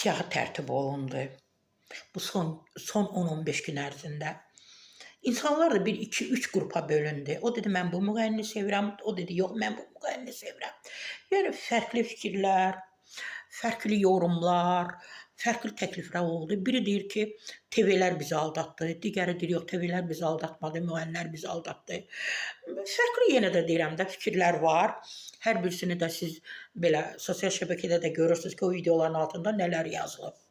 siyahı tərtib olundu. Bu son 10-15 gün ərzində. İnsanlar da 1, 2, 3 qrupa bölündü. O dedi, mən bu müğənnini sevirəm. O dedi, yox, mən bu müğənnini sevirəm. Yəni, fərqli fikirlər, fərqli yorumlar, fərqli təkliflər oldu. Biri deyir ki, TV-lər bizi aldatdı. Digəri deyir, yox, TV-lər bizi aldatmadı, müğənnilər bizi aldatdı. Fərqli yenə də deyirəm də fikirlər var. Hər birisini də siz belə sosial şəbəkədə də görürsünüz ki, o videoların altında nələr yazılıb.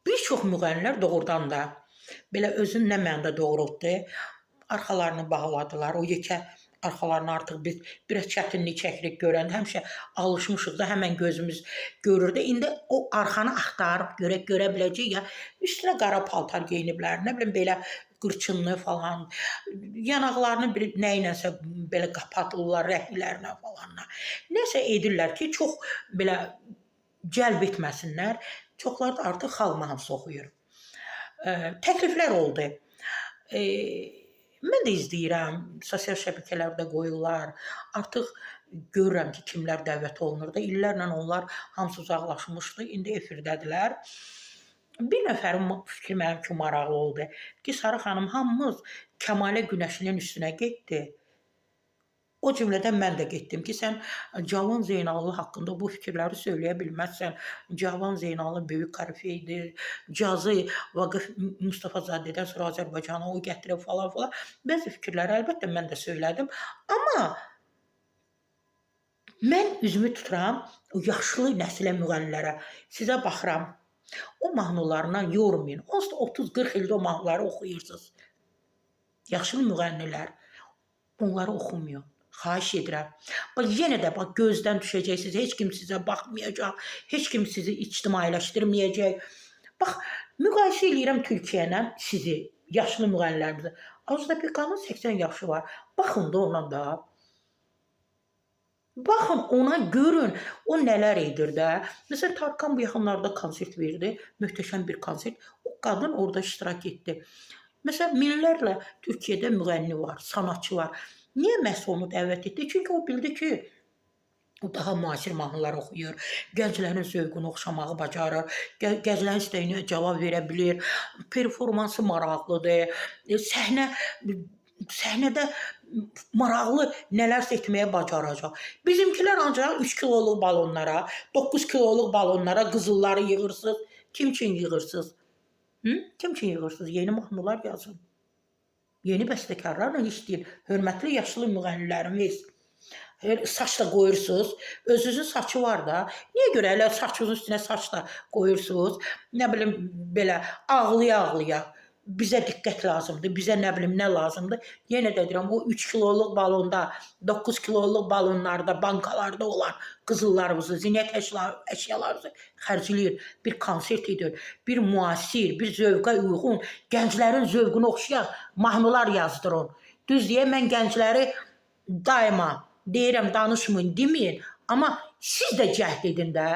Bir çox müğənnilər doğrudan da belə özünü nə mənada doğrultdu, arxalarını bağladılar. O yekə arxalarını artıq biz biraz çətinlik çəkirik görəndə, həmişə alışmışıq da, həmən gözümüz görürdü. İndi o arxanı axtarıb görə biləcək ya, üstünə qara paltar geyiniblər, nə bilim belə qırçınlı falan, yanaqlarını nə ilənsə belə qapatırlar, rəhliklərinə falanla. Nəsə edirlər ki, çox belə cəlb etməsinlər. Çoxları da artıq xalq mahnısı oxuyur. Təkliflər oldu. Mən də izləyirəm, sosial şəbəkələrdə qoyurlar. Artıq görürəm ki, kimlər dəvət olunur da. İllərlə onlar hamısı uzaqlaşmışdı, indi efirdədirlər. Bir nəfərin fikri mənim üçün maraqlı oldu ki, Sarı xanım, hamımız Kəmalə Günəşinin üstünə getdi. O cümlədən mən də getdim ki, sən Cavan Zeynallı haqqında bu fikirləri söyləyə bilməzsən. Cavan Zeynallı böyük korifeydir, cazı Vaqif Mustafazadədən sonra Azərbaycana o gətirib falan. Bəzi fikirləri əlbəttə mən də söylədim. Amma mən üzümü tuturam o yaşlı nəsilə müğənnilərə. Sizə baxıram, o mahnılarından yormayın. 30-40 ildə o mahnıları oxuyursunuz. Yaşlı müğənnilər onları oxumuyor. Xahiş edirəm. Yenə də gözdən düşəcəksiniz, heç kim sizə baxmayacaq, heç kim sizi ictimailəşdirməyəcək. Bax, müqayisə edirəm Türkiyə ilə sizi, yaşlı müğənnilərimizi. Azda Pekanın 80 yaşı var. Baxın da ona da. Baxın ona, görün, o nələr edir də. Məsələn, Tarkan bu yaxınlarda konsert verdi, möhtəşəm bir konsert. O qadın orada iştirak etdi. Məsələn, minlərlə Türkiyədə müğənni var, sanatçı var. Niyə məhz onu dəvət etdi? Çünki o bildi ki, o daha müasir mahnılar oxuyur, gənclərin zövqünü oxşamağı bacarır, gənclərin istəyinə cavab verə bilir, performansı maraqlıdır, səhnədə maraqlı nələrsə etməyə bacaracaq. Bizimkilər ancaq 3 kiloluq balonlara, 9 kiloluq balonlara qızılları yığırsınız. Kim üçün yığırsınız? Kim üçün yığırsınız? Yeni mahnılar yazın. Yeni bəstəkarlarla işləyir. Hörmətli yaşlı müğənnilərimiz. Saç da qoyursunuz. Özünüzün saçı var da. Niyə görə elə saçınızın üstünə saç da qoyursunuz? Nə bilim, belə ağlaya-ağlaya. Bizə diqqət lazımdır, bizə nə bilim nə lazımdır. Yenə də deyirəm, o 3 kiloluq balonda, 9 kiloluq balonlarda, bankalarda olan qızıllarımızı, zinət əşyalarımızı xərcləyir. Bir konsert edir, bir müasir, bir zövqə uyğun, gənclərin zövqünü oxşayan mahnılar yazdırın. Düz deyə, mən gəncləri daima deyirəm, danışmayın, deməyin. Amma siz də cəhd edin də.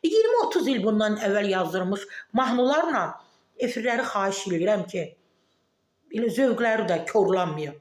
20-30 il bundan əvvəl yazdırmış mahnılarla efirləri xahiş edirəm ki, zövqləri də korlanmıyor.